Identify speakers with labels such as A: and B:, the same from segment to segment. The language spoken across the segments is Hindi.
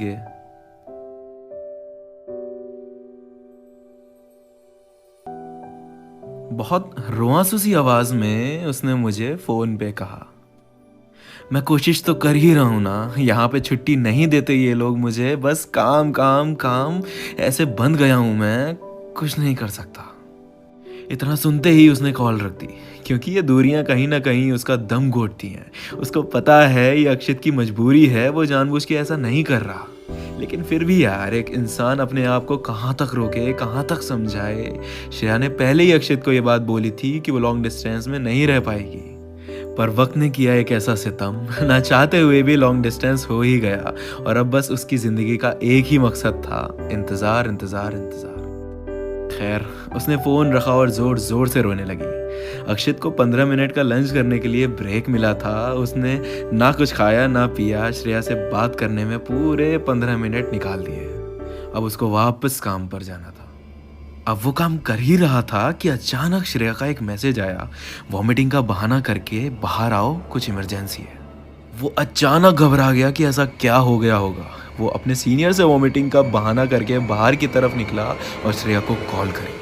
A: जाएंगे। बहुत रुआंसू सी आवाज में उसने मुझे फोन पे कहा, मैं कोशिश तो कर ही रहा हूं ना, यहाँ पे छुट्टी नहीं देते ये लोग मुझे, बस काम काम काम, ऐसे बंध गया हूं मैं, कुछ नहीं कर सकता। इतना सुनते ही उसने कॉल रख दी, क्योंकि ये दूरियां कहीं ना कहीं उसका दम घोटती हैं। उसको पता है ये अक्षित की मजबूरी है, वो जानबूझ के ऐसा नहीं कर रहा। लेकिन फिर भी यार, एक इंसान अपने आप को कहाँ तक रोके, कहाँ तक समझाए। श्रेया ने पहले ही अक्षित को ये बात बोली थी कि वो लॉन्ग डिस्टेंस में नहीं रह पाएगी, पर वक्त ने किया एक ऐसा सितम, ना चाहते हुए भी लॉन्ग डिस्टेंस हो ही गया। और अब बस उसकी जिंदगी का एक ही मकसद था, इंतजार इंतजार इंतजार। खैर, उसने फोन रखा और जोर जोर से रोने लगी। अक्षित को 15 मिनट का लंच करने के लिए ब्रेक मिला था। उसने ना कुछ खाया ना पिया, श्रेया से बात करने में पूरे 15 मिनट निकाल दिए। अब उसको वापस काम पर जाना था। अब वो काम कर ही रहा था कि अचानक श्रेया का एक मैसेज आया, वॉमिटिंग का बहाना करके बाहर आओ, कुछ इमरजेंसी है। वो अचानक घबरा गया कि ऐसा क्या हो गया होगा। वो अपने सीनियर से वॉमिटिंग का बहाना करके बाहर की तरफ निकला और श्रेया को कॉल करी।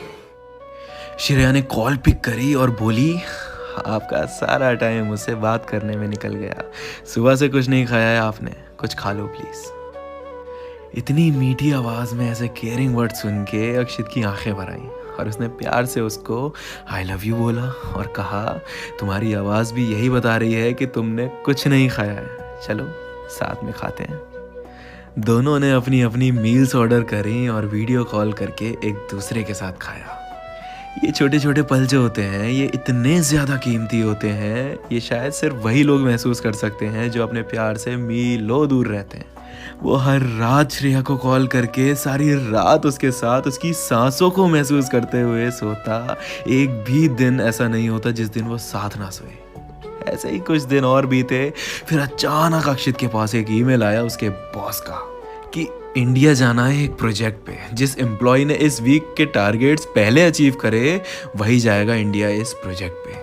A: श्रेया ने कॉल पिक करी और बोली, आपका सारा टाइम मुझसे बात करने में निकल गया। सुबह से कुछ नहीं खाया है आपने, कुछ खा लो प्लीज। इतनी मीठी आवाज में ऐसे केयरिंग वर्ड सुन के अक्षित की आंखें भर आई और उसने प्यार से उसको आई लव यू बोला और कहा, तुम्हारी आवाज भी यही बता रही है कि तुमने कुछ नहीं खाया है, चलो साथ में खाते हैं। दोनों ने अपनी अपनी मील्स ऑर्डर करी और वीडियो कॉल करके एक दूसरे के साथ खाया। ये छोटे छोटे पल जो होते हैं, ये इतने ज़्यादा कीमती होते हैं। ये शायद सिर्फ वही लोग महसूस कर सकते हैं जो अपने प्यार से मीलों दूर रहते हैं। वो हर रात श्रेया को कॉल करके सारी रात उसके साथ उसकी सांसों को महसूस करते हुए सोता। एक भी दिन ऐसा नहीं होता जिस दिन वो साथ ना सोए। ऐसे ही कुछ दिन और बीते, फिर अचानक अक्षित के पास एक ईमेल आया उसके बॉस का कि इंडिया जाना है एक प्रोजेक्ट पे। जिस एम्प्लॉय ने इस वीक के टारगेट्स पहले अचीव करे वही जाएगा इंडिया इस प्रोजेक्ट पे।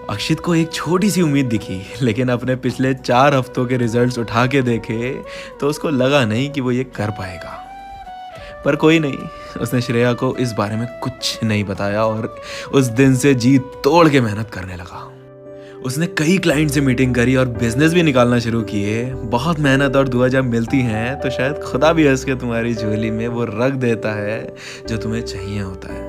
A: अक्षित को एक छोटी सी उम्मीद दिखी, लेकिन अपने पिछले 4 हफ्तों के रिजल्ट्स उठा के देखे तो उसको लगा नहीं कि वो ये कर पाएगा। पर कोई नहीं, उसने श्रेया को इस बारे में कुछ नहीं बताया और उस दिन से जी तोड़ के मेहनत करने लगा। उसने कई क्लाइंट से मीटिंग करी और बिजनेस भी निकालना शुरू किए। बहुत मेहनत और दुआ जब मिलती हैं तो शायद खुदा भी हंस के तुम्हारी झोली में वो रख देता है जो तुम्हें चाहिए होता है।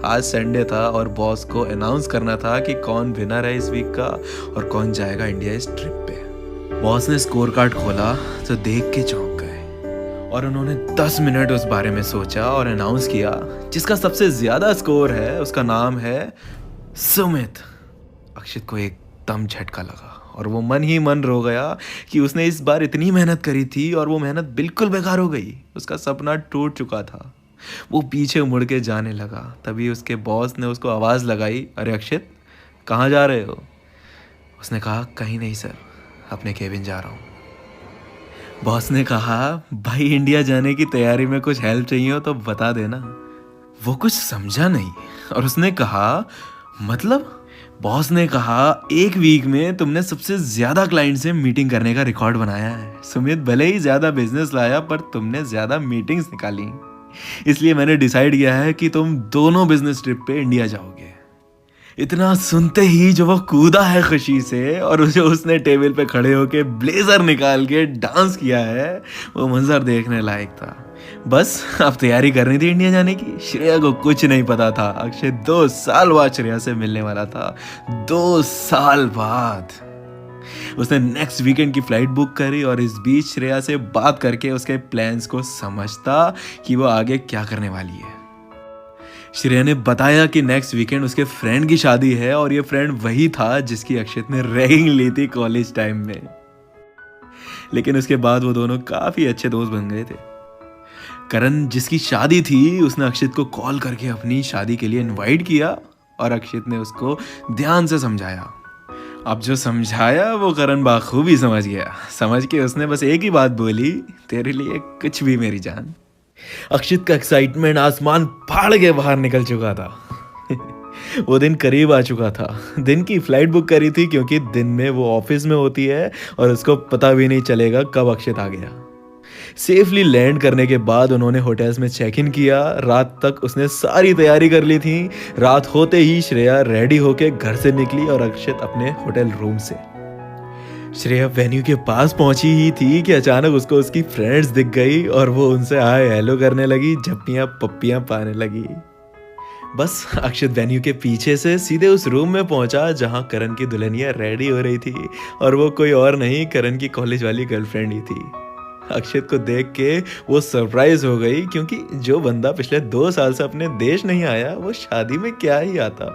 A: आज संडे था और बॉस को अनाउंस करना था कि कौन विनर है इस वीक का और कौन जाएगा इंडिया इस ट्रिप पे। बॉस ने स्कोर कार्ड खोला तो देख के चौंक गए और उन्होंने 10 मिनट उस बारे में सोचा और अनाउंस किया, जिसका सबसे ज्यादा स्कोर है उसका नाम है सुमित। अक्षित को एक दम झटका लगा और वो मन ही मन रो गया कि उसने इस बार इतनी मेहनत करी थी और वो मेहनत बिल्कुल बेकार हो गई। उसका सपना टूट चुका था। वो पीछे मुड़ के जाने लगा, तभी उसके बॉस ने उसको आवाज़ लगाई, अरे अक्षित, कहाँ जा रहे हो? उसने कहा, कहीं नहीं सर, अपने केबिन जा रहा हूँ। बॉस ने कहा, भाई इंडिया जाने की तैयारी में कुछ हेल्प चाहिए हो तो बता देना। वो कुछ समझा नहीं और उसने कहा, मतलब? बॉस ने कहा, एक वीक में तुमने सबसे ज्यादा क्लाइंट से मीटिंग करने का रिकॉर्ड बनाया है। सुमित भले ही ज्यादा बिजनेस लाया पर तुमने ज्यादा मीटिंग्स निकाली, इसलिए मैंने डिसाइड किया है कि तुम दोनों बिजनेस ट्रिप पे इंडिया जाओगे। इतना सुनते ही जो वो कूदा है खुशी से और जो उसने टेबल पे खड़े होके ब्लेजर निकाल के डांस किया है, वो मंजर देखने लायक था। बस अब तैयारी करनी थी इंडिया जाने की। श्रेया को कुछ नहीं पता था अक्षय 2 साल बाद श्रेया से मिलने वाला था। 2 साल बाद उसने नेक्स्ट वीकेंड की फ्लाइट बुक करी और इस बीच श्रेया से बात करके उसके प्लान्स को समझता कि वो आगे क्या करने वाली है। श्रेया ने बताया कि नेक्स्ट वीकेंड उसके फ्रेंड की शादी है और ये फ्रेंड वही था जिसकी अक्षित ने रैगिंग ली थी कॉलेज टाइम में। लेकिन उसके बाद वो दोनों काफी अच्छे दोस्त बन गए थे। करण जिसकी शादी थी, उसने अक्षित को कॉल करके अपनी शादी के लिए इनवाइट किया और अक्षित ने उसको ध्यान से समझाया। अब जो समझाया वो करण बाखूबी समझ गया। समझ के उसने बस एक ही बात बोली, तेरे लिए कुछ भी मेरी जान। अक्षित का एक्साइटमेंट आसमान फाड़ के बाहर निकल चुका था। वो दिन करीब आ चुका था। दिन की फ्लाइट बुक करी थी क्योंकि दिन में वो ऑफिस में होती है और उसको पता भी नहीं चलेगा कब अक्षित आ गया। सेफली लैंड करने के बाद उन्होंने होटल्स में चेक इन किया। रात तक उसने सारी तैयारी कर ली थी। रात होते ही श्रेया रेडी होके घर से निकली और अक्षित अपने होटल रूम से। श्रेया वेन्यू के पास पहुंची ही थी कि अचानक उसको उसकी फ्रेंड्स दिख गई और वो उनसे हाय हेलो करने लगी, झप्पियां पप्पियां पाने लगी। बस अक्षित वेन्यू के पीछे से सीधे उस रूम में पहुंचा जहां करण की दुल्हनिया रेडी हो रही थी और वो कोई और नहीं, करण की कॉलेज वाली गर्लफ्रेंड ही थी। अक्षित को देख के वो सरप्राइज हो गई, क्योंकि जो बंदा पिछले 2 साल से अपने देश नहीं आया वो शादी में क्या ही आता।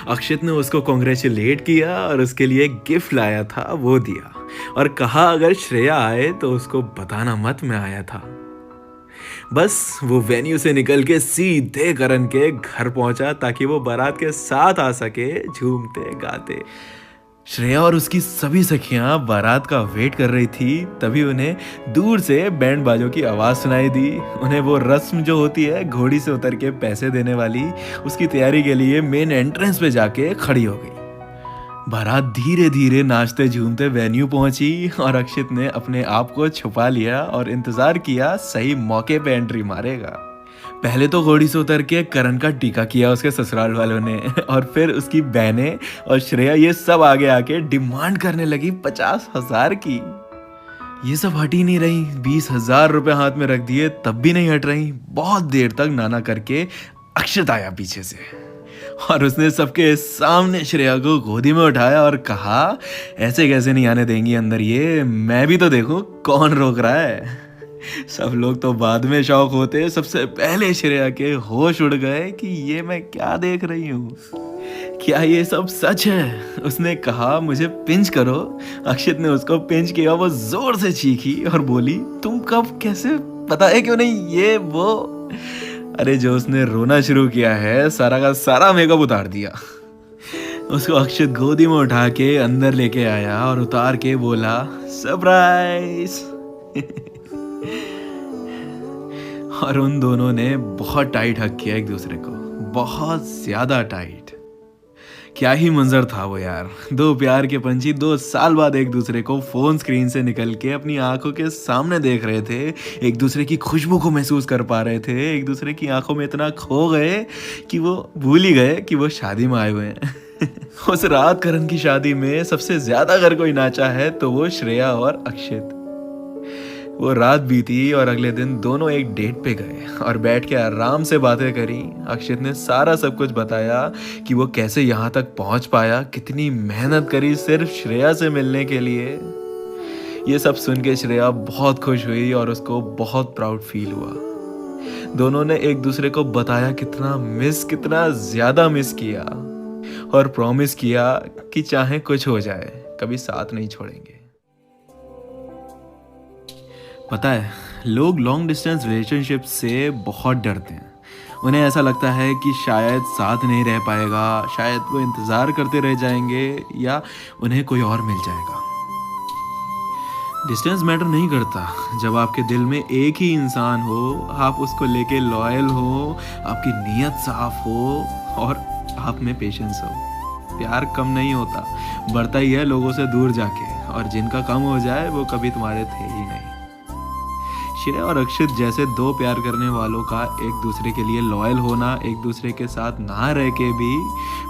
A: अक्षित ने उसको कॉन्ग्रेचुलेट किया और उसके लिए गिफ्ट लाया था वो दिया और कहा अगर श्रेया आए तो उसको बताना मत मैं आया था। बस वो वेन्यू से निकल के सीधे करण के घर पहुंचा ताकि वो बारात के साथ आ सके झूमते गाते। श्रेया और उसकी सभी सखियां बारात का वेट कर रही थी। तभी उन्हें दूर से बैंड बाजों की आवाज सुनाई दी। उन्हें वो रस्म जो होती है घोड़ी से उतर के पैसे देने वाली, उसकी तैयारी के लिए मेन एंट्रेंस पे जाके खड़ी हो गई। बारात धीरे धीरे नाचते झूमते वेन्यू पहुंची और अक्षित ने अपने आप को छुपा लिया और इंतजार किया सही मौके पे एंट्री मारेगा। पहले तो घोड़ी से उतर के करण का टीका किया उसके ससुराल वालों ने और फिर उसकी बहनें और श्रेया ये सब आगे आके डिमांड करने लगी 50,000 की। ये सब हट ही नहीं रही। 20,000 रुपए हाथ में रख दिए तब भी नहीं हट रही। बहुत देर तक नाना करके अक्षित आया पीछे से और उसने सबके सामने श्रेया को गोदी में उठाया और कहा ऐसे कैसे नहीं आने देंगी अंदर, ये मैं भी तो देखूं कौन रोक रहा है। सब लोग तो बाद में शौक होते, सबसे पहले श्रेया के होश उड़ गए कि ये मैं क्या देख रही हूँ, क्या ये सब सच है। उसने कहा मुझे पिंच करो। अक्षित ने उसको पिंच किया। वो जोर से चीखी और बोली तुम कब कैसे पता है क्यों नहीं ये वो। अरे जो उसने रोना शुरू किया है सारा का सारा मेकअप उतार दिया। उसको अक्षित गोदी में उठा के अंदर लेके आया और उतार के बोला सरप्राइज। और उन दोनों ने बहुत टाइट हग किया एक दूसरे को, बहुत ज्यादा टाइट। क्या ही मंजर था वो यार। 2 प्यार के पंछी 2 साल बाद एक दूसरे को फोन स्क्रीन से निकल के अपनी आंखों के सामने देख रहे थे, एक दूसरे की खुशबू को महसूस कर पा रहे थे, एक दूसरे की आंखों में इतना खो गए कि वो भूल ही गए कि वो शादी में आए हुए हैं। उस रात करण की शादी में सबसे ज्यादा अगर कोई नाचा है तो वो श्रेया और अक्षित। वो रात बीती और अगले दिन दोनों एक डेट पे गए और बैठ के आराम से बातें करी। अक्षित ने सारा सब कुछ बताया कि वो कैसे यहाँ तक पहुँच पाया, कितनी मेहनत करी सिर्फ श्रेया से मिलने के लिए। ये सब सुन के श्रेया बहुत खुश हुई और उसको बहुत प्राउड फील हुआ। दोनों ने एक दूसरे को बताया कितना ज्यादा मिस किया और प्रॉमिस किया कि चाहे कुछ हो जाए कभी साथ नहीं छोड़ेंगे। पता है लोग लॉन्ग डिस्टेंस रिलेशनशिप से बहुत डरते हैं। उन्हें ऐसा लगता है कि शायद साथ नहीं रह पाएगा, शायद वो इंतज़ार करते रह जाएंगे या उन्हें कोई और मिल जाएगा। डिस्टेंस मैटर नहीं करता जब आपके दिल में एक ही इंसान हो, आप उसको लेके लॉयल हो, आपकी नीयत साफ हो और आप में पेशेंस हो। प्यार कम नहीं होता, बढ़ता ही है लोगों से दूर जाके, और जिनका कम हो जाए वो कभी तुम्हारे थे ही नहीं। श्रेया और अक्षित जैसे 2 प्यार करने वालों का एक दूसरे के लिए लॉयल होना, एक दूसरे के साथ ना रह के भी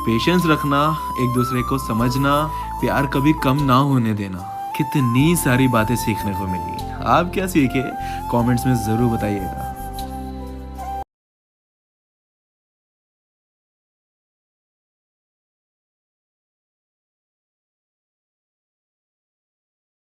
A: पेशेंस रखना, एक दूसरे को समझना, प्यार कभी कम ना होने देना, कितनी सारी बातें सीखने को मिली। आप क्या सीखे कमेंट्स में ज़रूर बताइएगा।